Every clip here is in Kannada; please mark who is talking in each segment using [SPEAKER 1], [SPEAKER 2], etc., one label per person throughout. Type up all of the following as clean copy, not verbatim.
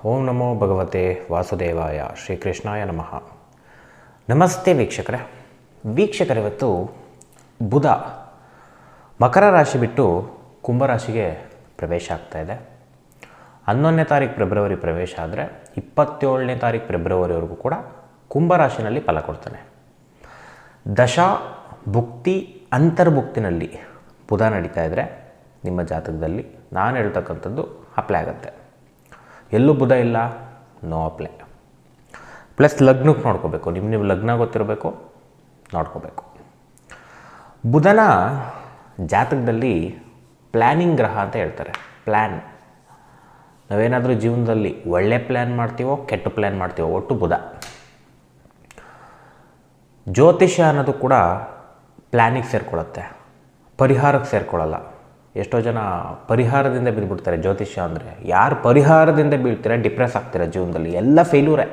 [SPEAKER 1] ಓಂ ನಮೋ ಭಗವತೆ ವಾಸುದೇವಾಯ ಶ್ರೀಕೃಷ್ಣಾಯ ನಮಃ. ನಮಸ್ತೆ ವೀಕ್ಷಕರೇ, ಇವತ್ತು ಬುಧ ಮಕರ ರಾಶಿ ಬಿಟ್ಟು ಕುಂಭರಾಶಿಗೆ ಪ್ರವೇಶ ಆಗ್ತಾಯಿದೆ. 11ನೇ ತಾರೀಕು ಫೆಬ್ರವರಿ ಪ್ರವೇಶ ಆದರೆ 27ನೇ ತಾರೀಕು ಫೆಬ್ರವರಿವರೆಗೂ ಕೂಡ ಕುಂಭರಾಶಿನಲ್ಲಿ ಫಲ ಕೊಡ್ತಾನೆ. ದಶಾ ಭುಕ್ತಿ ಅಂತರ್ಭುಕ್ತಿನಲ್ಲಿ ಬುಧ ನಡೀತಾ ಇದ್ದರೆ ನಿಮ್ಮ ಜಾತಕದಲ್ಲಿ ನಾನು ಹೇಳ್ತಕ್ಕಂಥದ್ದು ಅಪ್ಲೈ ಆಗುತ್ತೆ. ಎಲ್ಲೂ ಬುಧ ಇಲ್ಲ, ನೋ ಅಪ್ಲೈ. ಪ್ಲಸ್ ಲಗ್ನಕ್ಕೆ ನೋಡ್ಕೋಬೇಕು, ನಿಮ್ಮ ಲಗ್ನ ಗೊತ್ತಿರಬೇಕು, ನೋಡ್ಕೋಬೇಕು. ಬುಧನ ಜಾತಕದಲ್ಲಿ ಪ್ಲ್ಯಾನಿಂಗ್ ಗ್ರಹ ಅಂತ ಹೇಳ್ತಾರೆ. ಪ್ಲ್ಯಾನ್, ನಾವೇನಾದರೂ ಜೀವನದಲ್ಲಿ ಒಳ್ಳೆ ಪ್ಲ್ಯಾನ್ ಮಾಡ್ತೀವೋ ಕೆಟ್ಟ ಪ್ಲ್ಯಾನ್ ಮಾಡ್ತೀವೋ, ಒಟ್ಟು ಬುಧ. ಜ್ಯೋತಿಷ್ಯ ಅನ್ನೋದು ಕೂಡ ಪ್ಲ್ಯಾನಿಗೆ ಸೇರಿಕೊಳ್ಳುತ್ತೆ, ಪರಿಹಾರಕ್ಕೆ ಸೇರಿಕೊಳ್ಳಲ್ಲ. ಎಷ್ಟೋ ಜನ ಪರಿಹಾರದಿಂದ ಬಿದ್ದುಬಿಡ್ತಾರೆ. ಜ್ಯೋತಿಷ್ಯ ಅಂದರೆ ಯಾರು ಪರಿಹಾರದಿಂದ ಬೀಳ್ತೀರ, ಡಿಪ್ರೆಸ್ ಆಗ್ತೀರ ಜೀವನದಲ್ಲಿ, ಎಲ್ಲ ಫೇಲ್ಯೂರೇ.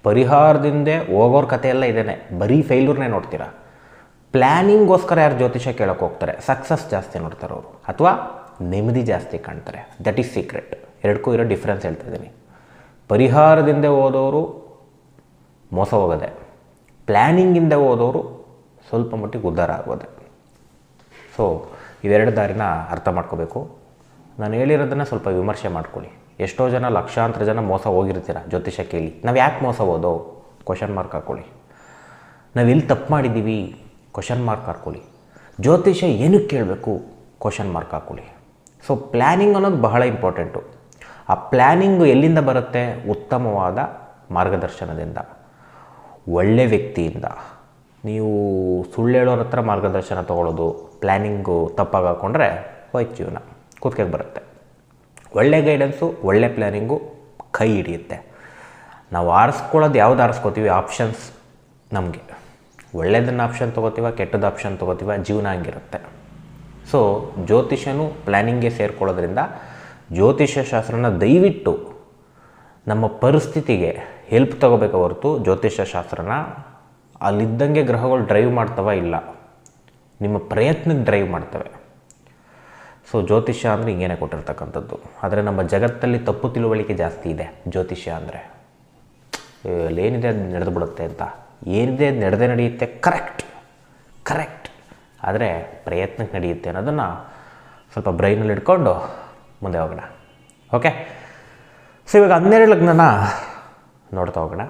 [SPEAKER 1] ಪರಿಹಾರದಿಂದ ಹೋಗೋರ ಕಥೆ ಎಲ್ಲ ಇದೇನೆ, ಬರೀ ಫೇಲ್ಯೂರ್ನೇ ನೋಡ್ತೀರಾ. ಪ್ಲ್ಯಾನಿಂಗೋಸ್ಕರ ಯಾರು ಜ್ಯೋತಿಷ್ಯ ಕೇಳೋಕೆ ಹೋಗ್ತಾರೆ, ಸಕ್ಸಸ್ ಜಾಸ್ತಿ ನೋಡ್ತಾರೆ ಅವರು, ಅಥವಾ ನೆಮ್ಮದಿ ಜಾಸ್ತಿ ಕಾಣ್ತಾರೆ. That is secret. ಎರಡಕ್ಕೂ ಇರೋ ಡಿಫ್ರೆನ್ಸ್ ಹೇಳ್ತಾ ಇದ್ದೀನಿ. ಪರಿಹಾರದಿಂದ ಓದೋರು ಮೋಸ ಹೋಗೋದೆ, ಪ್ಲ್ಯಾನಿಂಗಿಂದ ಓದೋರು ಸ್ವಲ್ಪ ಮಟ್ಟಿಗೆ ಉದ್ಧಾರ ಆಗೋದೆ. ಸೊ ಇವೆರಡು ದಾರಿನ ಅರ್ಥ ಮಾಡ್ಕೋಬೇಕು. ನಾನು ಹೇಳಿರೋದನ್ನು ಸ್ವಲ್ಪ ವಿಮರ್ಶೆ ಮಾಡ್ಕೊಳ್ಳಿ. ಎಷ್ಟೋ ಜನ, ಲಕ್ಷಾಂತರ ಜನ ಮೋಸ ಹೋಗಿರ್ತೀರ ಜ್ಯೋತಿಷ್ಯ ಕೇಳಿ. ನಾವು ಯಾಕೆ ಮೋಸ ಹೋದೋ ಕ್ವಶನ್ ಮಾರ್ಕ್ ಹಾಕ್ಕೊಳ್ಳಿ. ನಾವು ಎಲ್ಲಿ ತಪ್ಪು ಮಾಡಿದ್ದೀವಿ ಕ್ವಶನ್ ಮಾರ್ಕ್ ಹಾಕ್ಕೊಳ್ಳಿ. ಜ್ಯೋತಿಷ್ಯ ಏನಕ್ಕೆ ಕೇಳಬೇಕು ಕ್ವಶನ್ ಮಾರ್ಕ್ ಹಾಕ್ಕೊಳ್ಳಿ. ಸೊ ಪ್ಲ್ಯಾನಿಂಗ್ ಅನ್ನೋದು ಬಹಳ ಇಂಪಾರ್ಟೆಂಟು. ಆ ಪ್ಲ್ಯಾನಿಂಗು ಎಲ್ಲಿಂದ ಬರುತ್ತೆ? ಉತ್ತಮವಾದ ಮಾರ್ಗದರ್ಶನದಿಂದ, ಒಳ್ಳೆ ವ್ಯಕ್ತಿಯಿಂದ. ನೀವು ಸುಳ್ಳು ಹೇಳೋರ ಹತ್ರ ಮಾರ್ಗದರ್ಶನ ತೊಗೊಳ್ಳೋದು, ಪ್ಲ್ಯಾನಿಂಗು ತಪ್ಪಾಗಿ ಹಾಕ್ಕೊಂಡ್ರೆ ಹೋಯ್ತು ಜೀವನ, ಕೂತ್ಕೆಗೆ ಬರುತ್ತೆ. ಒಳ್ಳೆ ಗೈಡೆನ್ಸು, ಒಳ್ಳೆ ಪ್ಲ್ಯಾನಿಂಗು ಕೈ ಹಿಡಿಯುತ್ತೆ. ನಾವು ಆರಿಸ್ಕೊಳ್ಳೋದು ಯಾವ್ದು ಆರಿಸ್ಕೋತೀವಿ, ಆಪ್ಷನ್ಸ್. ನಮಗೆ ಒಳ್ಳೆಯದನ್ನು ಆಪ್ಷನ್ ತೊಗೋತೀವ, ಕೆಟ್ಟದ್ದು ಆಪ್ಷನ್ ತೊಗೋತೀವ, ಜೀವನ ಹಂಗಿರುತ್ತೆ. ಸೊ ಜ್ಯೋತಿಷ್ಯನೂ ಪ್ಲ್ಯಾನಿಂಗ್ಗೆ ಸೇರಿಕೊಳ್ಳೋದ್ರಿಂದ ಜ್ಯೋತಿಷ್ಯ ಶಾಸ್ತ್ರನ ದಯವಿಟ್ಟು ನಮ್ಮ ಪರಿಸ್ಥಿತಿಗೆ ಹೆಲ್ಪ್ ತೊಗೋಬೇಕು ಹೊರತು ಜ್ಯೋತಿಷ್ಯ ಶಾಸ್ತ್ರನ ಅಲ್ಲಿದ್ದಂಗೆ ಗ್ರಹಗಳು ಡ್ರೈವ್ ಮಾಡ್ತವ ಇಲ್ಲ, ನಿಮ್ಮ ಪ್ರಯತ್ನಕ್ಕೆ ಡ್ರೈವ್ ಮಾಡ್ತವೆ. ಸೊ ಜ್ಯೋತಿಷ್ಯ ಅಂದರೆ ಹಿಂಗೇನೆ ಕೊಟ್ಟಿರ್ತಕ್ಕಂಥದ್ದು. ಆದರೆ ನಮ್ಮ ಜಗತ್ತಲ್ಲಿ ತಪ್ಪು ತಿಳುವಳಿಕೆ ಜಾಸ್ತಿ ಇದೆ. ಜ್ಯೋತಿಷ್ಯ ಅಂದರೆ ಅಲ್ಲೇನಿದೆ ಅದು ನಡೆದು ಬಿಡುತ್ತೆ ಅಂತ, ಏನಿದೆ ಅದು ನಡೆಯುತ್ತೆ, ಕರೆಕ್ಟ್ ಆದರೆ ಪ್ರಯತ್ನಕ್ಕೆ ನಡೆಯುತ್ತೆ ಅನ್ನೋದನ್ನು ಸ್ವಲ್ಪ ಬ್ರೈನಲ್ಲಿ ಇಟ್ಕೊಂಡು ಮುಂದೆ ಹೋಗೋಣ. ಓಕೆ, ಸೊ ಇವಾಗ 12 ಲಗ್ನನ ನೋಡ್ತಾ ಹೋಗೋಣ.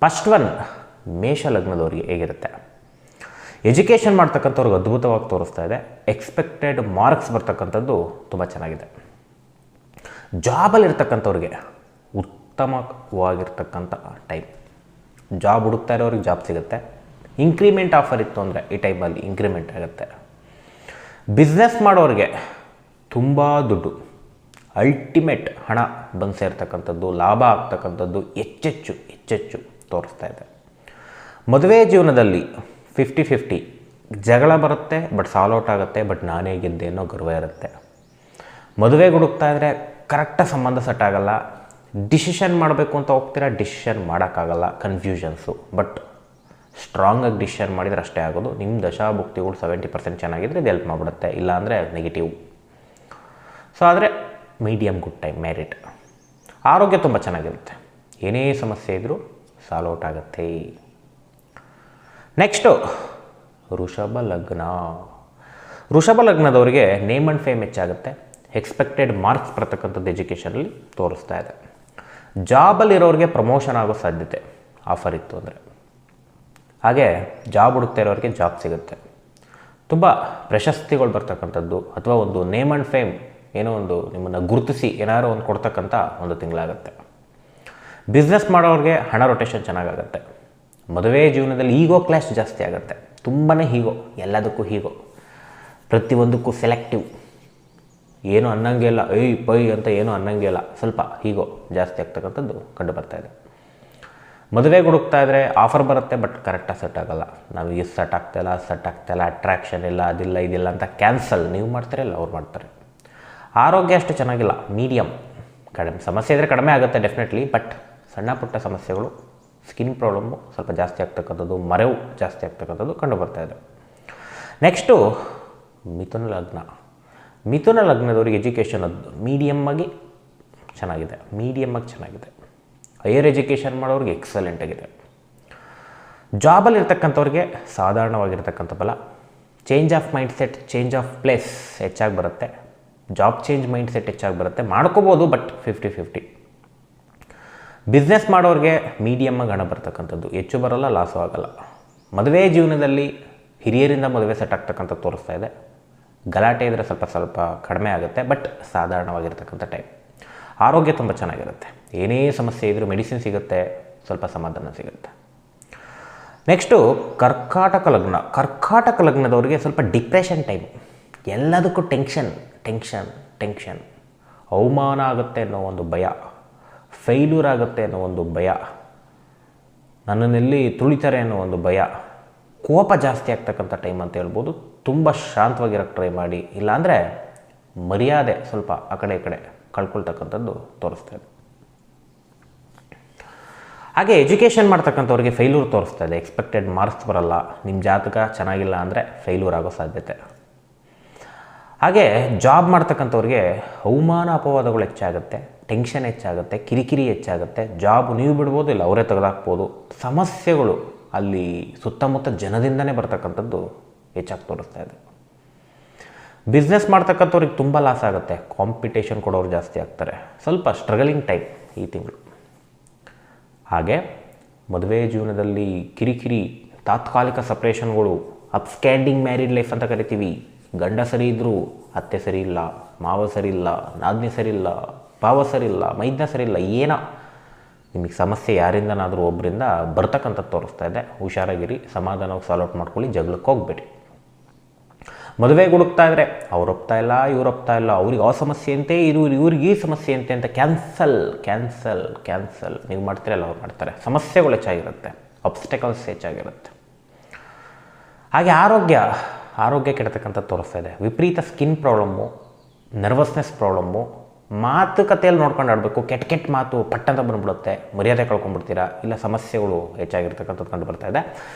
[SPEAKER 1] ಫಸ್ಟ್ ಒನ್, ಮೇಷ ಲಗ್ನದವ್ರಿಗೆ ಹೇಗಿರುತ್ತೆ? ಎಜುಕೇಷನ್ ಮಾಡ್ತಕ್ಕಂಥವ್ರಿಗೆ ಅದ್ಭುತವಾಗಿ ತೋರಿಸ್ತಾ ಇದೆ. ಎಕ್ಸ್ಪೆಕ್ಟೆಡ್ ಮಾರ್ಕ್ಸ್ ಬರ್ತಕ್ಕಂಥದ್ದು ತುಂಬ ಚೆನ್ನಾಗಿದೆ. ಜಾಬಲ್ಲಿರ್ತಕ್ಕಂಥವ್ರಿಗೆ ಉತ್ತಮವಾಗಿರ್ತಕ್ಕಂಥ ಟೈಮ್. ಜಾಬ್ ಹುಡುಕ್ತಾ ಇರೋರಿಗೆ ಜಾಬ್ ಸಿಗುತ್ತೆ. ಇಂಕ್ರಿಮೆಂಟ್ ಆಫರ್ ಇತ್ತು ಅಂದರೆ ಈ ಟೈಮಲ್ಲಿ ಇಂಕ್ರಿಮೆಂಟ್ ಆಗುತ್ತೆ. ಬಿಸ್ನೆಸ್ ಮಾಡೋರಿಗೆ ತುಂಬ ದುಡ್ಡು, ಅಲ್ಟಿಮೇಟ್ ಹಣ ಬಂದು ಸೇರ್ತಕ್ಕಂಥದ್ದು, ಲಾಭ ಆಗ್ತಕ್ಕಂಥದ್ದು ಹೆಚ್ಚೆಚ್ಚು ತೋರಿಸ್ತಾ ಇದೆ. ಮದುವೆ ಜೀವನದಲ್ಲಿ 50-50 ಜಗಳ ಬರುತ್ತೆ, ಬಟ್ ಸಾಲ್ವ್ ಔಟ್ ಆಗುತ್ತೆ, ಬಟ್ ನಾನೇ ಗೆದ್ದೆ ಅನ್ನೋ ಗರ್ವ ಇರುತ್ತೆ. ಮದುವೆಗೆ ಹುಡುಕ್ತಾ ಇದ್ದರೆ ಕರೆಕ್ಟಾಗಿ ಸಂಬಂಧ ಸೆಟ್ ಆಗೋಲ್ಲ. ಡಿಸಿಷನ್ ಮಾಡಬೇಕು ಅಂತ ಹೋಗ್ತೀರಾ, ಡಿಸಿಷನ್ ಮಾಡೋಕ್ಕಾಗಲ್ಲ, ಕನ್ಫ್ಯೂಷನ್ಸು. ಬಟ್ ಸ್ಟ್ರಾಂಗಾಗಿ ಡಿಸಿಷನ್ ಮಾಡಿದರೆ ಅಷ್ಟೇ ಆಗೋದು. ನಿಮ್ಮ ದಶಾಭುಕ್ತಿಗಳು 70% ಚೆನ್ನಾಗಿದ್ದರೆ ಇದು ಹೆಲ್ಪ್ ಮಾಡಿಬಿಡುತ್ತೆ, ಇಲ್ಲಾಂದರೆ ನೆಗೆಟಿವ್. ಸೊ ಆದರೆ ಮೀಡಿಯಮ್ ಗುಡ್ ಟೈಮ್, ಮ್ಯಾರಿಡ್. ಆರೋಗ್ಯ ತುಂಬ ಚೆನ್ನಾಗಿರುತ್ತೆ, ಏನೇ ಸಮಸ್ಯೆ ಇದ್ದರೂ ಸಾಲ್ವ್ ಔಟ್ ಆಗುತ್ತೆ. ನೆಕ್ಸ್ಟು ವೃಷಭ ಲಗ್ನದವರಿಗೆ ನೇಮ್ ಆ್ಯಂಡ್ ಫೇಮ್ ಹೆಚ್ಚಾಗುತ್ತೆ. ಎಕ್ಸ್ಪೆಕ್ಟೆಡ್ ಮಾರ್ಕ್ಸ್ ಬರ್ತಕ್ಕಂಥದ್ದು ಎಜುಕೇಷನಲ್ಲಿ ತೋರಿಸ್ತಾ ಇದೆ. ಜಾಬಲ್ಲಿರೋರಿಗೆ ಪ್ರಮೋಷನ್ ಆಗೋ ಸಾಧ್ಯತೆ ಆಫರ್ ಇತ್ತು ಅಂದರೆ. ಹಾಗೆ ಜಾಬ್ ಹುಡುಕ್ತಾ ಇರೋರಿಗೆ ಜಾಬ್ ಸಿಗುತ್ತೆ. ತುಂಬ ಪ್ರಶಸ್ತಿಗಳು ಬರ್ತಕ್ಕಂಥದ್ದು, ಅಥವಾ ಒಂದು ನೇಮ್ ಆ್ಯಂಡ್ ಫೇಮ್, ಏನೋ ಒಂದು ನಿಮ್ಮನ್ನು ಗುರುತಿಸಿ ಏನಾದ್ರು ಒಂದು ಕೊಡ್ತಕ್ಕಂಥ ಒಂದು ತಿಂಗಳಾಗುತ್ತೆ. ಬಿಸ್ನೆಸ್ ಮಾಡೋರಿಗೆ ಹಣ ರೊಟೇಷನ್ ಚೆನ್ನಾಗಾಗುತ್ತೆ. ಮದುವೆ ಜೀವನದಲ್ಲಿ ಈಗೋ ಕ್ಲಾಶ್ ಜಾಸ್ತಿ ಆಗುತ್ತೆ, ತುಂಬಾ ಈಗೋ, ಎಲ್ಲದಕ್ಕೂ ಹೀಗೋ, ಪ್ರತಿಯೊಂದಕ್ಕೂ ಸೆಲೆಕ್ಟಿವ್, ಏನು ಅನ್ನಂಗೆ ಇಲ್ಲ, ಪೈ ಅಂತ ಏನು ಅನ್ನಂಗೆ ಇಲ್ಲ, ಸ್ವಲ್ಪ ಹೀಗೋ ಜಾಸ್ತಿ ಆಗ್ತಕ್ಕಂಥದ್ದು ಕಂಡು ಬರ್ತಾ ಇದೆ. ಮದುವೆಗೆ ಹುಡುಕ್ತಾ ಇದ್ದರೆ ಆಫರ್ ಬರುತ್ತೆ, ಬಟ್ ಕರೆಕ್ಟಾಗಿ ಸೆಟ್ ಆಗೋಲ್ಲ. ನಾವು ಇದು ಸೆಟ್ ಆಗ್ತಾಯಿಲ್ಲ, ಅಟ್ರಾಕ್ಷನ್ ಇಲ್ಲ, ಅದಿಲ್ಲ ಇದಿಲ್ಲ ಅಂತ ಕ್ಯಾನ್ಸಲ್ ನೀವು ಮಾಡ್ತಾರಲ್ಲ, ಅವ್ರು ಮಾಡ್ತಾರೆ. ಆರೋಗ್ಯ ಅಷ್ಟು ಚೆನ್ನಾಗಿಲ್ಲ, ಮೀಡಿಯಮ್. ಕಡಿಮೆ ಸಮಸ್ಯೆ ಇದ್ದರೆ ಕಡಿಮೆ ಆಗುತ್ತೆ ಡೆಫಿನೆಟ್ಲಿ, ಬಟ್ ಸಣ್ಣ ಪುಟ್ಟ ಸಮಸ್ಯೆಗಳು, ಸ್ಕಿನ್ ಪ್ರಾಬ್ಲಮ್ಮು ಸ್ವಲ್ಪ ಜಾಸ್ತಿ ಆಗ್ತಕ್ಕಂಥದ್ದು, ಮರೆವು ಜಾಸ್ತಿ ಆಗ್ತಕ್ಕಂಥದ್ದು ಕಂಡು ಬರ್ತಾಯಿದೆ. ನೆಕ್ಸ್ಟು ಮಿಥುನ ಲಗ್ನದವ್ರಿಗೆ ಎಜುಕೇಷನ್ ಅದು ಮೀಡಿಯಮ್ಮಾಗಿ ಚೆನ್ನಾಗಿದೆ, ಮೀಡಿಯಮ್ಮಾಗಿ ಚೆನ್ನಾಗಿದೆ. ಹೈಯರ್ ಎಜುಕೇಷನ್ ಮಾಡೋರಿಗೆ ಎಕ್ಸಲೆಂಟ್ ಆಗಿದೆ. ಜಾಬಲ್ಲಿ ಇರ್ತಕ್ಕಂಥವ್ರಿಗೆ ಸಾಧಾರಣವಾಗಿರ್ತಕ್ಕಂಥ ಫಲ. Change of mindset, change of place ಹೆಚ್ಚಾಗಿ ಬರುತ್ತೆ. ಜಾಬ್ ಚೇಂಜ್ ಮೈಂಡ್ಸೆಟ್ ಹೆಚ್ಚಾಗಿ ಬರುತ್ತೆ, ಮಾಡ್ಕೋಬೋದು, ಬಟ್ 50-50. ಬಿಸ್ನೆಸ್ ಮಾಡೋರಿಗೆ ಮೀಡಿಯಮ್ಮಾಗಿ ಹಣ ಬರ್ತಕ್ಕಂಥದ್ದು, ಹೆಚ್ಚು ಬರೋಲ್ಲ, ಲಾಸು ಆಗೋಲ್ಲ. ಮದುವೆ ಜೀವನದಲ್ಲಿ ಹಿರಿಯರಿಂದ ಮದುವೆ ಸೆಟ್ ಆಗ್ತಕ್ಕಂಥದ್ದು ತೋರಿಸ್ತಾ ಇದೆ. ಗಲಾಟೆ ಇದ್ದರೆ ಸ್ವಲ್ಪ ಕಡಿಮೆ ಆಗುತ್ತೆ, ಬಟ್ ಸಾಧಾರಣವಾಗಿರ್ತಕ್ಕಂಥ ಟೈಮ್. ಆರೋಗ್ಯ ತುಂಬ ಚೆನ್ನಾಗಿರುತ್ತೆ. ಏನೇ ಸಮಸ್ಯೆ ಇದ್ದರೂ ಮೆಡಿಸಿನ್ ಸಿಗುತ್ತೆ, ಸ್ವಲ್ಪ ಸಮಾಧಾನ ಸಿಗುತ್ತೆ. ನೆಕ್ಸ್ಟು ಕರ್ಕಾಟಕ ಲಗ್ನದವ್ರಿಗೆ ಸ್ವಲ್ಪ ಡಿಪ್ರೆಷನ್ ಟೈಮ್. ಎಲ್ಲದಕ್ಕೂ ಟೆನ್ಷನ್. ಅವಮಾನ ಆಗುತ್ತೆ ಅನ್ನೋ ಒಂದು ಭಯ, ಫೇಲ್ಯೂರ್ ಆಗುತ್ತೆ ಅನ್ನೋ ಒಂದು ಭಯ, ನನ್ನನ್ನೆಲ್ಲಿ ತುಳಿತಾರೆ ಅನ್ನೋ ಒಂದು ಭಯ, ಕೋಪ ಜಾಸ್ತಿ ಆಗ್ತಕ್ಕಂಥ ಟೈಮ್ ಅಂತ ಹೇಳ್ಬೋದು. ತುಂಬ ಶಾಂತವಾಗಿರೋಕ್ಕೆ ಟ್ರೈ ಮಾಡಿ, ಇಲ್ಲಾಂದರೆ ಮರ್ಯಾದೆ ಸ್ವಲ್ಪ ಆ ಕಡೆ ಈ ಕಡೆ ಕಳ್ಕೊಳ್ತಕ್ಕಂಥದ್ದು ತೋರಿಸ್ತಾ ಇದೆ. ಹಾಗೆ ಎಜುಕೇಷನ್ ಮಾಡ್ತಕ್ಕಂಥವ್ರಿಗೆ ಫೇಲ್ಯೂರ್ ತೋರಿಸ್ತಾ ಇದೆ. ಎಕ್ಸ್ಪೆಕ್ಟೆಡ್ ಮಾರ್ಕ್ಸ್ ಬರಲ್ಲ, ನಿಮ್ಮ ಜಾತಕ ಚೆನ್ನಾಗಿಲ್ಲ ಅಂದರೆ ಫೇಲ್ಯೂರ್ ಆಗೋ ಸಾಧ್ಯತೆ. ಹಾಗೆ ಜಾಬ್ ಮಾಡ್ತಕ್ಕಂಥವ್ರಿಗೆ ಅವಮಾನ ಅಪವಾದಗಳು ಹೆಚ್ಚಾಗುತ್ತೆ, ಟೆನ್ಷನ್ ಹೆಚ್ಚಾಗುತ್ತೆ, ಕಿರಿಕಿರಿ ಹೆಚ್ಚಾಗುತ್ತೆ. ಜಾಬ್ ನೀವು ಬಿಡ್ಬೋದು, ಇಲ್ಲ ಅವರೇ ತೆಗೆದಾಕ್ಬೋದು. ಸಮಸ್ಯೆಗಳು ಅಲ್ಲಿ ಸುತ್ತಮುತ್ತ ಜನದಿಂದನೇ ಬರ್ತಕ್ಕಂಥದ್ದು ಹೆಚ್ಚಾಗಿ ತೋರಿಸ್ತಾ ಇದೆ. ಬಿಸ್ನೆಸ್ ಮಾಡ್ತಕ್ಕಂಥವ್ರಿಗೆ ತುಂಬ ಲಾಸ್ ಆಗುತ್ತೆ, ಕಾಂಪಿಟೇಷನ್ ಕೊಡೋರು ಜಾಸ್ತಿ ಆಗ್ತಾರೆ. ಸ್ವಲ್ಪ ಸ್ಟ್ರಗಲಿಂಗ್ ಟೈಮ್ ಈ ತಿಂಗಳು. ಹಾಗೆ ಮದುವೆ ಜೀವನದಲ್ಲಿ ಕಿರಿಕಿರಿ, ತಾತ್ಕಾಲಿಕ ಸಪ್ರೇಷನ್ಗಳು, ಅಪ್ಸ್ಟ್ಯಾಂಡಿಂಗ್ ಮ್ಯಾರಿಡ್ ಲೈಫ್ ಅಂತ ಕರಿತೀವಿ. ಗಂಡ ಸರಿ ಇದ್ದರೂ ಅತ್ತೆ ಸರಿ ಇಲ್ಲ, ಮಾವ ಸರಿ ಇಲ್ಲ, ನಾದಿನಿ ಸರಿ ಇಲ್ಲ, ಭಾವ ಸರಿ ಇಲ್ಲ, ಮೈದ್ನ ಸರಿ ಇಲ್ಲ, ಏನೋ ನಿಮಗೆ ಸಮಸ್ಯೆ ಯಾರಿಂದನಾದರೂ ಒಬ್ಬರಿಂದ ಬರ್ತಕ್ಕಂಥದ್ದು ತೋರಿಸ್ತಾ ಇದೆ. ಹುಷಾರಾಗಿರಿ, ಸಮಾಧಾನವಾಗಿ ಸಾಲ್ವ್ ಔಟ್ ಮಾಡ್ಕೊಳ್ಳಿ, ಜಗಳಕ್ಕೆ ಹೋಗ್ಬೇಡಿ. ಮದುವೆಗೆ ಹುಡುಕ್ತಾ ಇದ್ದರೆ ಅವ್ರು ಒಪ್ತಾ ಇಲ್ಲ, ಇವ್ರು ಒಪ್ತಾ ಇಲ್ಲ, ಅವ್ರಿಗೆ ಆ ಸಮಸ್ಯೆ ಅಂತೆ, ಇವ್ರಿಗೆ ಈ ಸಮಸ್ಯೆ ಅಂತೆ ಅಂತ ಕ್ಯಾನ್ಸಲ್ ನೀವು ಮಾಡ್ತೀರಲ್ಲ, ಅವ್ರು ಮಾಡ್ತಾರೆ. ಸಮಸ್ಯೆಗಳು ಹೆಚ್ಚಾಗಿರುತ್ತೆ, ಅಬ್ಸ್ಟೆಕಲ್ಸ್ ಹೆಚ್ಚಾಗಿರುತ್ತೆ. ಹಾಗೆ ಆರೋಗ್ಯ ಕೆಡತಕ್ಕಂಥದ್ದು ತೋರಿಸ್ತಾ ಇದೆ. ವಿಪರೀತ ಸ್ಕಿನ್ ಪ್ರಾಬ್ಲಮ್ಮು, ನರ್ವಸ್ನೆಸ್ ಪ್ರಾಬ್ಲಮ್ಮು, ಮಾತುಕತೆಯಲ್ಲಿ ನೋಡ್ಕೊಂಡು ಆಡಬೇಕು. ಕೆಟ್ಟ ಮಾತು ಪಟ್ಟಂತ ಬಂದುಬಿಡುತ್ತೆ, ಮರ್ಯಾದೆ ಕಳ್ಕೊಂಡ್ಬಿಡ್ತೀರಾ, ಇಲ್ಲ ಸಮಸ್ಯೆಗಳು ಹೆಚ್ಚಾಗಿರ್ತಕ್ಕಂಥದ್ದು ಕಂಡು ಬರ್ತಾ ಇದೆ.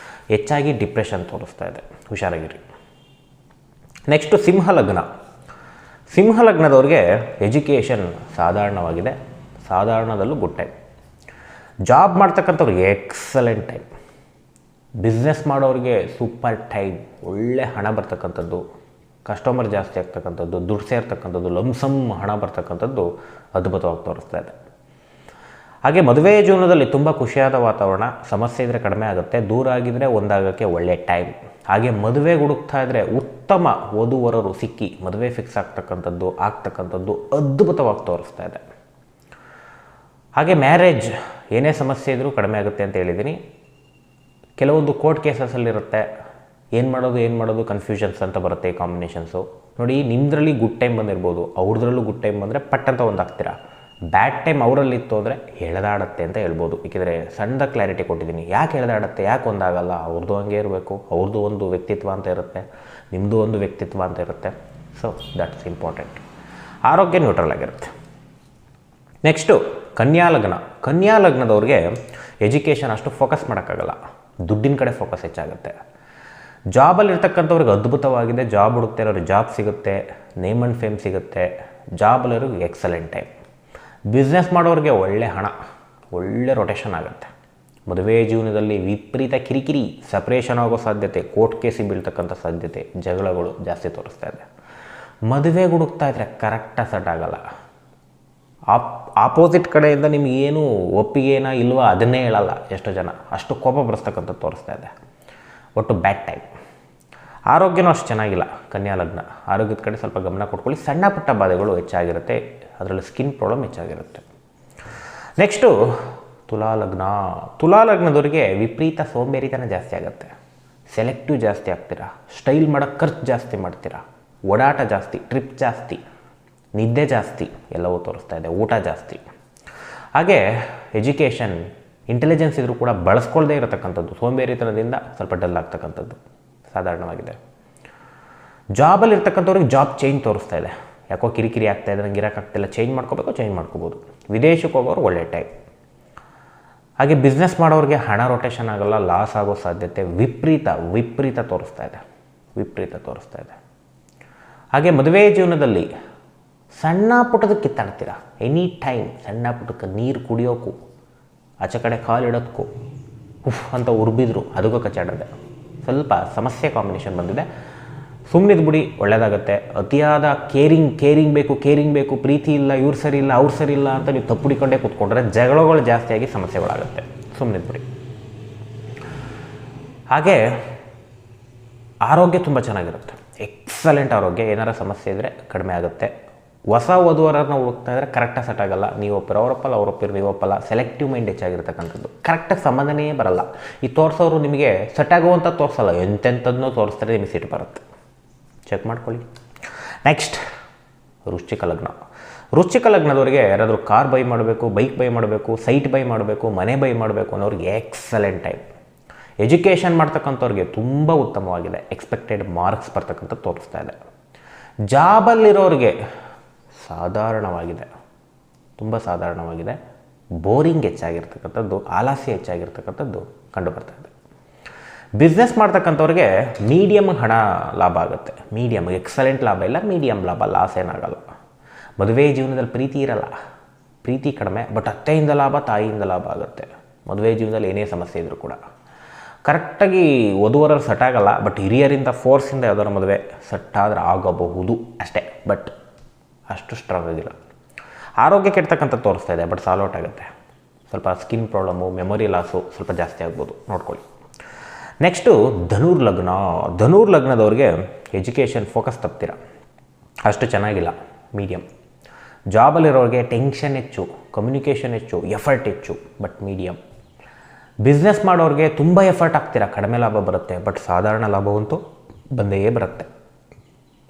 [SPEAKER 1] ಹೆಚ್ಚಾಗಿ ಡಿಪ್ರೆಷನ್ ತೋರಿಸ್ತಾ ಇದೆ, ಹುಷಾರಾಗಿರಿ. ನೆಕ್ಸ್ಟು ಸಿಂಹ ಲಗ್ನದವ್ರಿಗೆ ಎಜುಕೇಷನ್ ಸಾಧಾರಣವಾಗಿದೆ, ಸಾಧಾರಣದಲ್ಲೂ ಗುಡ್ ಟೈಮ್. ಜಾಬ್ ಮಾಡ್ತಕ್ಕಂಥವ್ರಿಗೆ ಎಕ್ಸಲೆಂಟ್ ಟೈಮ್. ಬಿಸ್ನೆಸ್ ಮಾಡೋರಿಗೆ ಸೂಪರ್ ಟೈಮ್, ಒಳ್ಳೆ ಹಣ ಬರ್ತಕ್ಕಂಥದ್ದು, ಕಸ್ಟಮರ್ ಜಾಸ್ತಿ ಆಗ್ತಕ್ಕಂಥದ್ದು, ದುಡ್ಡು ಸೇರ್ತಕ್ಕಂಥದ್ದು, ಲಂಸಮ್ ಹಣ ಬರ್ತಕ್ಕಂಥದ್ದು ಅದ್ಭುತವಾಗಿ ತೋರಿಸ್ತಾ ಇದೆ. ಹಾಗೆ ಮದುವೆ ಜೀವನದಲ್ಲಿ ತುಂಬ ಖುಷಿಯಾದ ವಾತಾವರಣ. ಸಮಸ್ಯೆ ಇದ್ದರೆ ಕಡಿಮೆ ಆಗುತ್ತೆ, ದೂರ ಆಗಿದ್ದರೆ ಒಂದಾಗೋಕ್ಕೆ ಒಳ್ಳೆ ಟೈಮ್. ಹಾಗೆ ಮದುವೆಗೆ ಹುಡುಕ್ತಾ ಇದ್ದರೆ ಉತ್ತಮ ವಧುವರರು ಸಿಕ್ಕಿ ಮದುವೆ ಫಿಕ್ಸ್ ಆಗ್ತಕ್ಕಂಥದ್ದು ಅದ್ಭುತವಾಗಿ ತೋರಿಸ್ತಾ ಇದೆ. ಹಾಗೆ ಮ್ಯಾರೇಜ್ ಏನೇ ಸಮಸ್ಯೆ ಇದ್ದರೂ ಕಡಿಮೆ ಆಗುತ್ತೆ ಅಂತ ಹೇಳಿದ್ದೀನಿ. ಕೆಲವೊಂದು ಕೋರ್ಟ್ ಕೇಸಸಲ್ಲಿರುತ್ತೆ, ಏನು ಮಾಡೋದು ಕನ್ಫ್ಯೂಷನ್ಸ್ ಅಂತ ಬರುತ್ತೆ ಈ ಕಾಂಬಿನೇಷನ್ಸು. ನೋಡಿ, ನಿಮ್ಮದ್ರಲ್ಲಿ ಗುಡ್ ಟೈಮ್ ಬಂದಿರ್ಬೋದು, ಅವ್ರದ್ರಲ್ಲೂ ಗುಡ್ ಟೈಮ್ ಬಂದರೆ ಪಟ್ಟಂತ ಒಂದಾಗ್ತೀರಾ. ಬ್ಯಾಡ್ ಟೈಮ್ ಅವರಲ್ಲಿತ್ತು ಅಂದರೆ ಎಳೆದಾಡುತ್ತೆ ಅಂತ ಹೇಳ್ಬೋದು. ಏಕೆಂದರೆ ಸಣ್ಣದ ಕ್ಲಾರಿಟಿ ಕೊಟ್ಟಿದ್ದೀನಿ. ಯಾಕೆ ಎಳೆದಾಡುತ್ತೆ, ಯಾಕೆ ಒಂದಾಗಲ್ಲ, ಅವ್ರದ್ದು ಹಂಗೆ ಇರಬೇಕು, ಅವ್ರದ್ದು ಒಂದು ವ್ಯಕ್ತಿತ್ವ ಅಂತ ಇರುತ್ತೆ, ನಿಮ್ಮದು ಒಂದು ವ್ಯಕ್ತಿತ್ವ ಅಂತ ಇರುತ್ತೆ. So that's important. ಆರೋಗ್ಯ ನ್ಯೂಟ್ರಲ್ ಆಗಿರುತ್ತೆ. ನೆಕ್ಸ್ಟು ಕನ್ಯಾ ಲಗ್ನದವ್ರಿಗೆ ಎಜುಕೇಷನ್ ಅಷ್ಟು ಫೋಕಸ್ ಮಾಡೋಕ್ಕಾಗಲ್ಲ, ದುಡ್ಡಿನ ಕಡೆ ಫೋಕಸ್ ಹೆಚ್ಚಾಗುತ್ತೆ. ಜಾಬಲ್ಲಿ ಇರ್ತಕ್ಕಂಥವ್ರಿಗೆ ಅದ್ಭುತವಾಗಿದೆ. ಜಾಬ್ ಹುಡುಕ್ತಾ ಇರೋರಿಗೆ ಜಾಬ್ ಸಿಗುತ್ತೆ, ನೇಮ್ ಆ್ಯಂಡ್ ಫೇಮ್ ಸಿಗುತ್ತೆ. ಜಾಬಲ್ಲಿರೋರಿಗೆ ಎಕ್ಸಲೆಂಟ್ ಟೈಮ್. ಬಿಸ್ನೆಸ್ ಮಾಡೋರಿಗೆ ಒಳ್ಳೆ ಹಣ, ಒಳ್ಳೆ ರೊಟೇಷನ್ ಆಗುತ್ತೆ. ಮದುವೆ ಜೀವನದಲ್ಲಿ ವಿಪರೀತ ಕಿರಿಕಿರಿ, ಸಪ್ರೇಷನ್ ಆಗೋ ಸಾಧ್ಯತೆ, ಕೋರ್ಟ್ ಕೇಸಿಗೆ ಬೀಳ್ತಕ್ಕಂಥ ಸಾಧ್ಯತೆ, ಜಗಳಗಳು ಜಾಸ್ತಿ ತೋರಿಸ್ತಾ ಇದೆ. ಮದುವೆಗೆ ಹುಡುಕ್ತಾ ಇದ್ದರೆ ಕರೆಕ್ಟಾಗಿ ಸೆಟ್ ಆಗೋಲ್ಲ. ಆಪೋಸಿಟ್ ಕಡೆಯಿಂದ ನಿಮಗೇನು ಒಪ್ಪಿಗೆನ ಇಲ್ವಾ ಅದನ್ನೇ ಹೇಳಲ್ಲ ಎಷ್ಟೋ ಜನ, ಅಷ್ಟು ಕೋಪ ಬರೆಸ್ತಕ್ಕಂಥದ್ದು ತೋರಿಸ್ತಾ ಇದೆ. ಒಟ್ಟು ಬ್ಯಾಡ್ ಟೈಮ್. ಆರೋಗ್ಯನೂ ಅಷ್ಟು ಚೆನ್ನಾಗಿಲ್ಲ ಕನ್ಯಾ ಲಗ್ನ. ಆರೋಗ್ಯದ ಕಡೆ ಸ್ವಲ್ಪ ಗಮನ ಕೊಟ್ಕೊಳ್ಳಿ. ಸಣ್ಣ ಪುಟ್ಟ ಬಾಧೆಗಳು ಹೆಚ್ಚಾಗಿರುತ್ತೆ, ಅದರಲ್ಲಿ ಸ್ಕಿನ್ ಪ್ರಾಬ್ಲಮ್ ಹೆಚ್ಚಾಗಿರುತ್ತೆ. ನೆಕ್ಸ್ಟು ತುಲಾ ಲಗ್ನದವರಿಗೆ ವಿಪರೀತ ಸೋಂಬೇರಿತನ ಜಾಸ್ತಿ ಆಗುತ್ತೆ. ಸೆಲೆಕ್ಟಿವ್ ಜಾಸ್ತಿ ಆಗ್ತೀರಾ, ಸ್ಟೈಲ್ ಮಾಡೋಕ್ಕೆ ಖರ್ಚು ಜಾಸ್ತಿ ಮಾಡ್ತೀರಾ, ಓಡಾಟ ಜಾಸ್ತಿ, ಟ್ರಿಪ್ ಜಾಸ್ತಿ, ನಿದ್ದೆ ಜಾಸ್ತಿ ಎಲ್ಲವೂ ತೋರಿಸ್ತಾ ಇದೆ, ಊಟ ಜಾಸ್ತಿ. ಹಾಗೆ ಎಜುಕೇಷನ್ ಇಂಟೆಲಿಜೆನ್ಸ್ ಇದ್ರೂ ಕೂಡ ಬಳಸ್ಕೊಳ್ಳದೇ ಇರತಕ್ಕಂಥದ್ದು, ಸೋಂಬೇರಿತನದಿಂದ ಸ್ವಲ್ಪ ಡಲ್ ಆಗ್ತಕ್ಕಂಥದ್ದು ಸಾಧಾರಣವಾಗಿದೆ. ಜಾಬಲ್ಲಿ ಇರ್ತಕ್ಕಂಥವ್ರಿಗೆ ಜಾಬ್ ಚೇಂಜ್ ತೋರಿಸ್ತಾ ಇದೆ. ಯಾಕೋ ಕಿರಿಕಿರಿ ಆಗ್ತಾ ಇದೆ, ನಂಗೆ ಇರೋಕ್ಕಾಗ್ತಿಲ್ಲ, ಚೇಂಜ್ ಮಾಡ್ಕೋಬೋದು. ವಿದೇಶಕ್ಕೆ ಹೋಗೋರು ಒಳ್ಳೆ ಟೈಮ್. ಹಾಗೆ ಬಿಸ್ನೆಸ್ ಮಾಡೋರಿಗೆ ಹಣ ರೊಟೇಷನ್ ಆಗೋಲ್ಲ, ಲಾಸ್ ಆಗೋ ಸಾಧ್ಯತೆ ವಿಪರೀತ ತೋರಿಸ್ತಾ ಇದೆ. ಹಾಗೆ ಮದುವೆ ಜೀವನದಲ್ಲಿ ಸಣ್ಣ ಪುಟ್ಟದಕ್ಕೆ ಕಿತ್ತಾಡ್ತೀರ. ಎನಿ ಟೈಮ್ ಸಣ್ಣ ಪುಟ್ಟಕ್ಕೆ ನೀರು ಕುಡಿಯೋಕ್ಕೂ ಆಚೆ ಕಡೆ ಕಾಲಿಡೋದಕ್ಕೂ ಉಫ್ ಅಂತ ಉರ್ಬಿದ್ರು ಅದಕ್ಕೂ ಕಚ್ಚಾಡೋದೆ. ಸ್ವಲ್ಪ ಸಮಸ್ಯೆ ಕಾಂಬಿನೇಷನ್ ಬಂದಿದೆ. ಸುಮ್ಮನಿದ್ದು ಬಿಡಿ, ಒಳ್ಳೆಯದಾಗತ್ತೆ. ಅತಿಯಾದ ಕೇರಿಂಗ್ ಬೇಕು, ಪ್ರೀತಿ ಇಲ್ಲ, ಇವ್ರು ಸರಿ ಇಲ್ಲ, ಅವ್ರು ಸರಿ ಇಲ್ಲ ಅಂತ ನೀವು ತಪ್ಪು ಹಿಡ್ಕೊಂಡೇ ಕೂತ್ಕೊಂಡ್ರೆ ಜಗಳಗಳು ಜಾಸ್ತಿಯಾಗಿ ಸಮಸ್ಯೆಗಳಾಗುತ್ತೆ. ಸುಮ್ಮನಿದ್ದು ಬಿಡಿ. ಹಾಗೆ ಆರೋಗ್ಯ ತುಂಬ ಚೆನ್ನಾಗಿರುತ್ತೆ, ಎಕ್ಸಲೆಂಟ್ ಆರೋಗ್ಯ. ಏನಾರ ಸಮಸ್ಯೆ ಇದ್ದರೆ ಕಡಿಮೆ ಆಗುತ್ತೆ. ಹೊಸ ವಧುವರನ್ನು ಹುಡುಕ್ತಾ ಇದ್ದರೆ ಕರೆಕ್ಟಾಗಿ ಸೆಟ್ ಆಗಲ್ಲ. ನೀವು ಒಪ್ಪರು ಅವರಪ್ಪಲ್ಲ, ಅವರೊಪ್ಪಿರು ನೀವು ಒಪ್ಪಲ್ಲ. ಸೆಲೆಕ್ಟಿವ್ ಮೈಂಡ್ ಹೆಚ್ಚಾಗಿರ್ತಕ್ಕಂಥದ್ದು, ಕರೆಕ್ಟಾಗಿ ಸಂಬಂಧನೇ ಬರಲ್ಲ. ಈ ತೋರಿಸೋರು ನಿಮಗೆ ಸೆಟ್ ಆಗುವಂಥ ತೋರಿಸಲ್ಲ, ಎಂತೆಂಥದ್ದನ್ನೂ ತೋರಿಸ್ತಾರೆ, ನಿಮಗೆ ಸಿಟ್ಟು ಬರುತ್ತೆ. ಚೆಕ್ ಮಾಡ್ಕೊಳ್ಳಿ. ನೆಕ್ಸ್ಟ್ ವೃಶ್ಚಿಕ ಲಗ್ನ. ವೃಶ್ಚಿಕ ಲಗ್ನದವ್ರಿಗೆ ಯಾರಾದರೂ ಕಾರ್ ಬೈ ಮಾಡಬೇಕು, ಬೈಕ್ ಬೈ ಮಾಡಬೇಕು, ಸೈಟ್ ಬೈ ಮಾಡಬೇಕು, ಮನೆ ಬೈ ಮಾಡಬೇಕು ಅನ್ನೋರಿಗೆ ಎಕ್ಸಲೆಂಟ್ ಟೈಮ್. ಎಜುಕೇಷನ್ ಮಾಡ್ತಕ್ಕಂಥವ್ರಿಗೆ ತುಂಬ ಉತ್ತಮವಾಗಿದೆ. ಎಕ್ಸ್ಪೆಕ್ಟೆಡ್ ಮಾರ್ಕ್ಸ್ ಬರ್ತಕ್ಕಂಥ ತೋರಿಸ್ತಾ ಇದೆ. ಜಾಬಲ್ಲಿರೋರಿಗೆ ಸಾಧಾರಣವಾಗಿದೆ, ತುಂಬ ಸಾಧಾರಣವಾಗಿದೆ. ಬೋರಿಂಗ್ ಹೆಚ್ಚಾಗಿರ್ತಕ್ಕಂಥದ್ದು, ಆಲಸ್ಯ ಹೆಚ್ಚಾಗಿರ್ತಕ್ಕಂಥದ್ದು ಕಂಡು ಬರ್ತಾ ಇದೆ. ಬಿಸ್ನೆಸ್ ಮಾಡ್ತಕ್ಕಂಥವ್ರಿಗೆ ಮೀಡಿಯಮ್ ಹಣ ಲಾಭ ಆಗುತ್ತೆ. ಮೀಡಿಯಮ್, ಎಕ್ಸಲೆಂಟ್ ಲಾಭ ಇಲ್ಲ, ಮೀಡಿಯಮ್ ಲಾಭ, ಲಾಸ್ ಏನಾಗಲ್ಲ. ಮದುವೆ ಜೀವನದಲ್ಲಿ ಪ್ರೀತಿ ಇರಲ್ಲ, ಪ್ರೀತಿ ಕಡಿಮೆ, ಬಟ್ ಅತ್ತೆಯಿಂದ ಲಾಭ, ತಾಯಿಯಿಂದ ಲಾಭ ಆಗುತ್ತೆ. ಮದುವೆ ಜೀವನದಲ್ಲಿ ಏನೇ ಸಮಸ್ಯೆ ಇದ್ದರೂ ಕೂಡ ಕರೆಕ್ಟಾಗಿ ವಧುವರರು ಸೆಟ್ ಆಗಲ್ಲ. ಬಟ್ ಹಿರಿಯರಿಂದ ಫೋರ್ಸಿಂದ ಯಾವ್ದಾದ್ರು ಮದುವೆ ಸೆಟ್ ಆದರೆ ಆಗಬಹುದು ಅಷ್ಟೇ, ಬಟ್ ಅಷ್ಟು ಸ್ಟ್ರಾಂಗ್ ಆಗಿಲ್ಲ. ಆರೋಗ್ಯ ಕೆಡ್ತಕ್ಕಂಥ ತೋರಿಸ್ತಾ ಇದೆ, ಬಟ್ ಸಾಲ್ಔಟ್ ಆಗುತ್ತೆ. ಸ್ವಲ್ಪ ಸ್ಕಿನ್ ಪ್ರಾಬ್ಲಮ್ಮು, ಮೆಮೊರಿ ಲಾಸು ಸ್ವಲ್ಪ ಜಾಸ್ತಿ ಆಗ್ಬೋದು, ನೋಡ್ಕೊಳ್ಳಿ. ನೆಕ್ಸ್ಟು ಧನುರ್ಲಗ್ನ. ಧನುರ್ಲಗ್ನದವ್ರಿಗೆ ಎಜುಕೇಷನ್ ಫೋಕಸ್ ತಪ್ತೀರ, ಅಷ್ಟು ಚೆನ್ನಾಗಿಲ್ಲ, ಮೀಡಿಯಮ್. ಜಾಬಲ್ಲಿರೋರಿಗೆ ಟೆನ್ಷನ್ ಹೆಚ್ಚು, ಕಮ್ಯುನಿಕೇಷನ್ ಹೆಚ್ಚು, ಎಫರ್ಟ್ ಹೆಚ್ಚು, ಬಟ್ ಮೀಡಿಯಮ್. ಬಿಸ್ನೆಸ್ ಮಾಡೋರಿಗೆ ತುಂಬ ಎಫರ್ಟ್ ಹಾಕ್ತೀರ, ಕಡಿಮೆ ಲಾಭ ಬರುತ್ತೆ, ಬಟ್ ಸಾಧಾರಣ ಲಾಭವಂತೂ ಬಂದೇ ಬರುತ್ತೆ.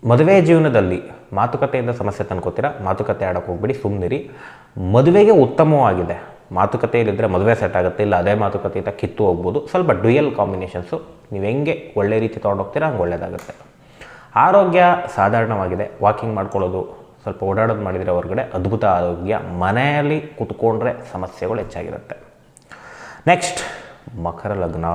[SPEAKER 1] ಮದುವೆ ಜೀವನದಲ್ಲಿ ಮಾತುಕತೆಯಿಂದ ಸಮಸ್ಯೆ ತಂದ್ಕೋತೀರ, ಮಾತುಕತೆ ಆಡೋಕ್ಕೆ ಹೋಗ್ಬಿಡಿ, ಸುಮ್ಮನಿರಿ. ಮದುವೆಗೆ ಉತ್ತಮವಾಗಿದೆ, ಮಾತುಕತೆಯಲ್ಲಿದ್ದರೆ ಮದುವೆ ಸೆಟ್ ಆಗುತ್ತೆ, ಇಲ್ಲ ಅದೇ ಮಾತುಕತೆಯಿಂದ ಕಿತ್ತು ಹೋಗ್ಬೋದು. ಸ್ವಲ್ಪ ಡ್ಯುಯಲ್ ಕಾಂಬಿನೇಷನ್ಸು, ನೀವು ಹೆಂಗೆ ಒಳ್ಳೆ ರೀತಿ ತೊಗೊಂಡೋಗ್ತೀರಾ ಹಂಗೆ ಒಳ್ಳೆಯದಾಗುತ್ತೆ. ಆರೋಗ್ಯ ಸಾಧಾರಣವಾಗಿದೆ. ವಾಕಿಂಗ್ ಮಾಡ್ಕೊಳ್ಳೋದು, ಸ್ವಲ್ಪ ಓಡಾಡೋದು ಮಾಡಿದರೆ ಹೊರಗಡೆ ಅದ್ಭುತ ಆರೋಗ್ಯ. ಮನೆಯಲ್ಲಿ ಕೂತ್ಕೊಂಡ್ರೆ ಸಮಸ್ಯೆಗಳು ಹೆಚ್ಚಾಗಿರುತ್ತೆ. ನೆಕ್ಸ್ಟ್ ಮಕರ ಲಗ್ನ.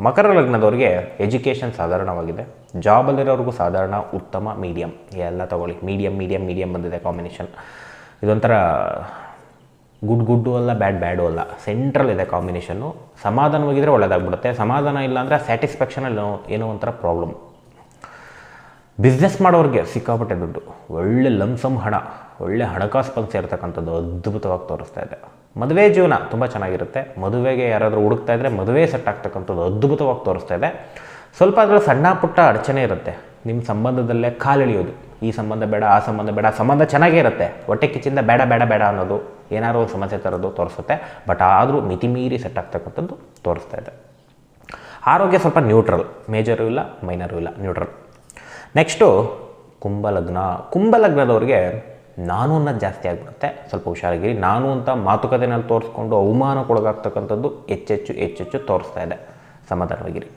[SPEAKER 1] ಮಕರ ಲಗ್ನದವ್ರಿಗೆ ಎಜುಕೇಷನ್ ಸಾಧಾರಣವಾಗಿದೆ. ಜಾಬಲ್ಲಿರೋರಿಗೂ ಸಾಧಾರಣ, ಉತ್ತಮ, ಮೀಡಿಯಮ್ ಎಲ್ಲ ತೊಗೊಳ್ಳಿ. ಮೀಡಿಯಮ್ ಬಂದಿದೆ ಕಾಂಬಿನೇಷನ್. ಇದೊಂಥರ ಗುಡ್ಡು ಅಲ್ಲ, ಬ್ಯಾಡು ಅಲ್ಲ, ಸೆಂಟ್ರಲ್ ಇದೆ ಕಾಂಬಿನೇಷನ್ನು. ಸಮಾಧಾನವಾಗಿದ್ದರೆ ಒಳ್ಳೆಯದಾಗ್ಬಿಡುತ್ತೆ. ಸಮಾಧಾನ ಇಲ್ಲ ಅಂದರೆ ಸ್ಯಾಟಿಸ್ಫ್ಯಾಕ್ಷನಲ್ಲಿ ಏನೋ ಒಂಥರ ಪ್ರಾಬ್ಲಮ್. ಬಿಸ್ನೆಸ್ ಮಾಡೋರಿಗೆ ಸಿಕ್ಕಾಪಟ್ಟೆ ದುಡ್ಡು, ಒಳ್ಳೆ ಲಂಸಮ್ ಹಣ, ಒಳ್ಳೆ ಹಣಕಾಸು ಬಂದು ಸೇರ್ತಕ್ಕಂಥದ್ದು ಅದ್ಭುತವಾಗಿ ತೋರಿಸ್ತಾ ಇದೆ. ಮದುವೆ ಜೀವನ ತುಂಬ ಚೆನ್ನಾಗಿರುತ್ತೆ. ಮದುವೆಗೆ ಯಾರಾದರೂ ಹುಡುಕ್ತಾ ಇದ್ದರೆ ಮದುವೆ ಸೆಟ್ ಆಗ್ತಕ್ಕಂಥದ್ದು ಅದ್ಭುತವಾಗಿ ತೋರಿಸ್ತಾ ಇದೆ. ಸ್ವಲ್ಪ ಅದರಲ್ಲಿ ಸಣ್ಣ ಪುಟ್ಟ ಅಡಚಣೆ ಇರುತ್ತೆ. ನಿಮ್ಮ ಸಂಬಂಧದಲ್ಲೇ ಕಾಲೆಳೆಯೋದು, ಈ ಸಂಬಂಧ ಬೇಡ, ಆ ಸಂಬಂಧ ಬೇಡ. ಸಂಬಂಧ ಚೆನ್ನಾಗೇ ಇರುತ್ತೆ, ಹೊಟ್ಟೆ ಕಿಚ್ಚಿಂದ ಬೇಡ ಅನ್ನೋದು, ಏನಾದ್ರು ಒಂದು ಸಮಸ್ಯೆ ತರೋದು ತೋರಿಸುತ್ತೆ. ಬಟ್ ಆದರೂ ಮಿತಿಮೀರಿ ಸೆಟ್ ಆಗ್ತಕ್ಕಂಥದ್ದು ತೋರಿಸ್ತಾ ಇದೆ. ಆರೋಗ್ಯ ಸ್ವಲ್ಪ ನ್ಯೂಟ್ರಲ್, ಮೇಜರು ಇಲ್ಲ, ಮೈನರು ಇಲ್ಲ, ನ್ಯೂಟ್ರಲ್. ನೆಕ್ಸ್ಟು ಕುಂಭಲಗ್ನ. ಕುಂಭಲಗ್ನದವ್ರಿಗೆ ನಾನು ಅನ್ನೋದು ಜಾಸ್ತಿ ಆಗಿಬಿಡುತ್ತೆ, ಸ್ವಲ್ಪ ಹುಷಾರಾಗಿರಿ. ನಾನು ಅಂತ ಮಾತುಕತೆನಲ್ಲಿ ತೋರಿಸ್ಕೊಂಡು ಅವಮಾನಕ್ಕೊಳಗಾಗ್ತಕ್ಕಂಥದ್ದು ಹೆಚ್ಚೆಚ್ಚು ತೋರಿಸ್ತಾ ಇದೆ. ಸಮಾಧಾನವಾಗಿರಿ.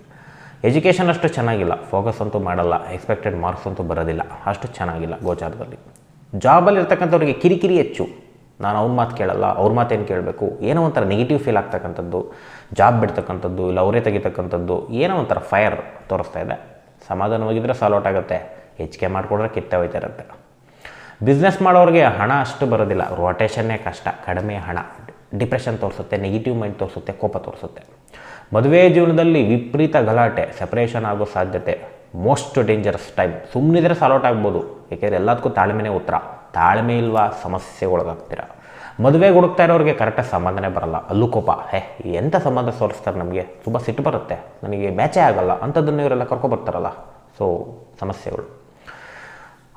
[SPEAKER 1] ಎಜುಕೇಷನ್ ಅಷ್ಟು ಚೆನ್ನಾಗಿಲ್ಲ, ಫೋಕಸ್ ಅಂತೂ ಮಾಡಲ್ಲ, ಎಕ್ಸ್ಪೆಕ್ಟೆಡ್ ಮಾರ್ಕ್ಸ್ ಅಂತೂ ಬರೋದಿಲ್ಲ, ಅಷ್ಟು ಚೆನ್ನಾಗಿಲ್ಲ ಗೋಚಾರದಲ್ಲಿ. ಜಾಬಲ್ಲಿ ಇರ್ತಕ್ಕಂಥವ್ರಿಗೆ ಕಿರಿಕಿರಿ ಹೆಚ್ಚು. ನಾನು ಅವ್ರ ಮಾತು ಕೇಳಲ್ಲ, ಅವ್ರ ಮಾತೇನು ಕೇಳಬೇಕು, ಏನೋ ಒಂಥರ ನೆಗೆಟಿವ್ ಫೀಲ್ ಆಗ್ತಕ್ಕಂಥದ್ದು, ಜಾಬ್ ಬಿಡ್ತಕ್ಕಂಥದ್ದು, ಇಲ್ಲ ಅವರೇ ತೆಗಿತಕ್ಕಂಥದ್ದು, ಏನೋ ಒಂಥರ ಫೈರ್ ತೋರಿಸ್ತಾ ಇದೆ. ಸಮಾಧಾನವಾಗಿದ್ದರೆ ಸಾಲ್ಔಟ್ ಆಗುತ್ತೆ, ಹೆಚ್ಚಿಗೆ ಮಾಡಿಕೊಂಡ್ರೆ ಕಿತ್ತೆ ಹೋಯ್ತಾ ಇರುತ್ತೆ. ಬಿಸ್ನೆಸ್ ಮಾಡೋರಿಗೆ ಹಣ ಅಷ್ಟು ಬರೋದಿಲ್ಲ, ರೊಟೇಷನ್ನೇ ಕಷ್ಟ, ಕಡಿಮೆ ಹಣ, ಡಿಪ್ರೆಷನ್ ತೋರಿಸುತ್ತೆ, ನೆಗೆಟಿವ್ ಮೈಂಡ್ ತೋರಿಸುತ್ತೆ, ಕೋಪ ತೋರಿಸುತ್ತೆ. ಮದುವೆ ಜೀವನದಲ್ಲಿ ವಿಪರೀತ ಗಲಾಟೆ, ಸೆಪರೇಷನ್ ಆಗೋ ಸಾಧ್ಯತೆ, ಮೋಸ್ಟ್ ಡೇಂಜರಸ್ ಟೈಮ್. ಸುಮ್ಮನಿದ್ರೆ ಸಾಲ್ಔಟ್ ಆಗ್ಬೋದು, ಏಕೆಂದರೆ ಎಲ್ಲದಕ್ಕೂ ತಾಳ್ಮೆನೇ ಉತ್ತರ. ತಾಳ್ಮೆ ಇಲ್ವಾ ಸಮಸ್ಯೆಗೊಳಗಾಗ್ತೀರ. ಮದುವೆಗೆ ಹುಡುಕ್ತಾ ಇರೋರಿಗೆ ಕರೆಕ್ಟಾಗಿ ಸಂಬಂಧನೇ ಬರಲ್ಲ, ಅಲ್ಲೂ ಕೋಪ. ಎಂಥ ಸಂಬಂಧ ತೋರಿಸ್ತಾರೆ, ನಮಗೆ ತುಂಬ ಸಿಟ್ಟು ಬರುತ್ತೆ, ನನಗೆ ಮ್ಯಾಚೇ ಆಗಲ್ಲ ಅಂಥದ್ದನ್ನು ಇವರೆಲ್ಲ ಕರ್ಕೊಬರ್ತಾರಲ್ಲ, ಸೊ ಸಮಸ್ಯೆಗಳು.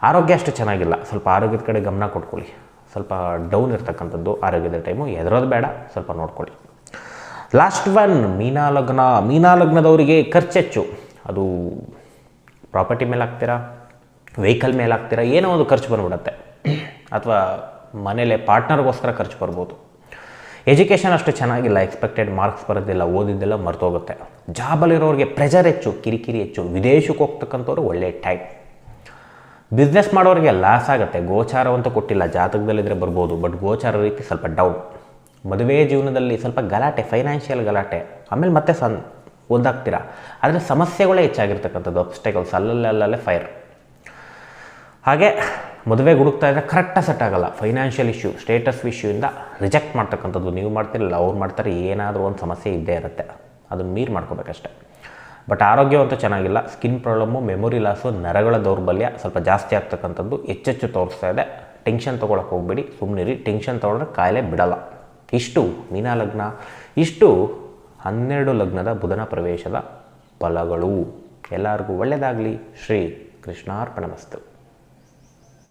[SPEAKER 1] ಆರೋಗ್ಯ ಅಷ್ಟು ಚೆನ್ನಾಗಿಲ್ಲ, ಸ್ವಲ್ಪ ಆರೋಗ್ಯದ ಕಡೆ ಗಮನ ಕೊಟ್ಕೊಳ್ಳಿ. ಸ್ವಲ್ಪ ಡೌನ್ ಇರ್ತಕ್ಕಂಥದ್ದು ಆರೋಗ್ಯದ ಟೈಮು, ಎದುರೋದು ಬೇಡ, ಸ್ವಲ್ಪ ನೋಡ್ಕೊಳ್ಳಿ. ಲಾಸ್ಟ್ ಒನ್ ಮೀನಲಗ್ನ. ಮೀನಲಗ್ನದವರಿಗೆ ಖರ್ಚೆಚ್ಚು. ಅದು ಪ್ರಾಪರ್ಟಿ ಮೇಲೆ ಹಾಕ್ತೀರಾ, ವೆಹಿಕಲ್ ಮೇಲೆ ಹಾಕ್ತೀರಾ, ಏನೋ ಒಂದು ಖರ್ಚು ಬಂದ್ಬಿಡುತ್ತೆ, ಅಥವಾ ಮನೇಲೆ ಪಾರ್ಟ್ನರ್ಗೋಸ್ಕರ ಖರ್ಚು ಬರ್ಬೋದು. ಎಜುಕೇಷನ್ ಅಷ್ಟು ಚೆನ್ನಾಗಿಲ್ಲ, ಎಕ್ಸ್ಪೆಕ್ಟೆಡ್ ಮಾರ್ಕ್ಸ್ ಬರೋದಿಲ್ಲ, ಓದಿದ್ದೆಲ್ಲ ಮರ್ತೋಗುತ್ತೆ. ಜಾಬಲ್ಲಿರೋರಿಗೆ ಪ್ರೆಷರ್ ಹೆಚ್ಚು, ಕಿರಿಕಿರಿ ಹೆಚ್ಚು. ವಿದೇಶಕ್ಕೆ ಹೋಗ್ತಕ್ಕಂಥವ್ರು ಒಳ್ಳೆ ಟೈಮ್. ಬಿಸ್ನೆಸ್ ಮಾಡೋರಿಗೆ ಲಾಸ್ ಆಗುತ್ತೆ. ಗೋಚಾರವಂತೂ ಕೊಟ್ಟಿಲ್ಲ, ಜಾತಕದಲ್ಲಿದ್ದರೆ ಬರ್ಬೋದು, ಬಟ್ ಗೋಚಾರ ರೀತಿ ಸ್ವಲ್ಪ ಡೌನ್. ಮದುವೆ ಜೀವನದಲ್ಲಿ ಸ್ವಲ್ಪ ಗಲಾಟೆ, ಫೈನಾನ್ಷಿಯಲ್ ಗಲಾಟೆ, ಆಮೇಲೆ ಮತ್ತೆ ಒಂದಾಗ್ತೀರಾ, ಆದರೆ ಸಮಸ್ಯೆಗಳೇ ಹೆಚ್ಚಾಗಿರ್ತಕ್ಕಂಥದ್ದು, ಅಬ್ಸ್ಟೆಕಲ್ಸ್ ಅಲ್ಲಲ್ಲೇ ಫೈರ್. ಹಾಗೆ ಮದುವೆಗೆ ಹುಡುಕ್ತಾ ಇದ್ದರೆ ಕರೆಕ್ಟಾಗಿ ಸೆಟ್ ಆಗೋಲ್ಲ. ಫೈನಾನ್ಷಿಯಲ್ ಇಶ್ಯೂ, ಸ್ಟೇಟಸ್ ಇಶ್ಯೂಯಿಂದ ರಿಜೆಕ್ಟ್ ಮಾಡ್ತಕ್ಕಂಥದ್ದು. ನೀವು ಮಾಡ್ತಿರಲಿಲ್ಲ, ಅವ್ರು ಮಾಡ್ತಾರೆ, ಏನಾದರೂ ಒಂದು ಸಮಸ್ಯೆ ಇದ್ದೇ ಇರುತ್ತೆ. ಅದನ್ನು ಮೀರಿ ಮಾಡ್ಕೋಬೇಕಷ್ಟೆ. ಬಟ್ ಆರೋಗ್ಯವಂತೂ ಚೆನ್ನಾಗಿಲ್ಲ. ಸ್ಕಿನ್ ಪ್ರಾಬ್ಲಮ್ಮು, ಮೆಮೊರಿ ಲಾಸು, ನರಗಳ ದೌರ್ಬಲ್ಯ ಸ್ವಲ್ಪ ಜಾಸ್ತಿ ಆಗ್ತಕ್ಕಂಥದ್ದು ಹೆಚ್ಚೆಚ್ಚು ತೋರಿಸ್ತಾ ಇದೆ. ಟೆನ್ಷನ್ ತೊಗೊಳಕ್ಕೆ ಹೋಗ್ಬೇಡಿ, ಸುಮ್ಮನಿರಿ. ಟೆನ್ಷನ್ ತೊಗೊಂಡ್ರೆ ಕಾಯಿಲೆ ಬಿಡಲ್ಲ. ಇಷ್ಟು ಮೀನ ಲಗ್ನ, ಇಷ್ಟು 12 ಲಗ್ನದ ಬುಧನ ಪ್ರವೇಶದ ಫಲಗಳು. ಎಲ್ಲರಿಗೂ ಒಳ್ಳೆಯದಾಗಲಿ. ಶ್ರೀ ಕೃಷ್ಣಾರ್ಪಣಮಸ್ತು.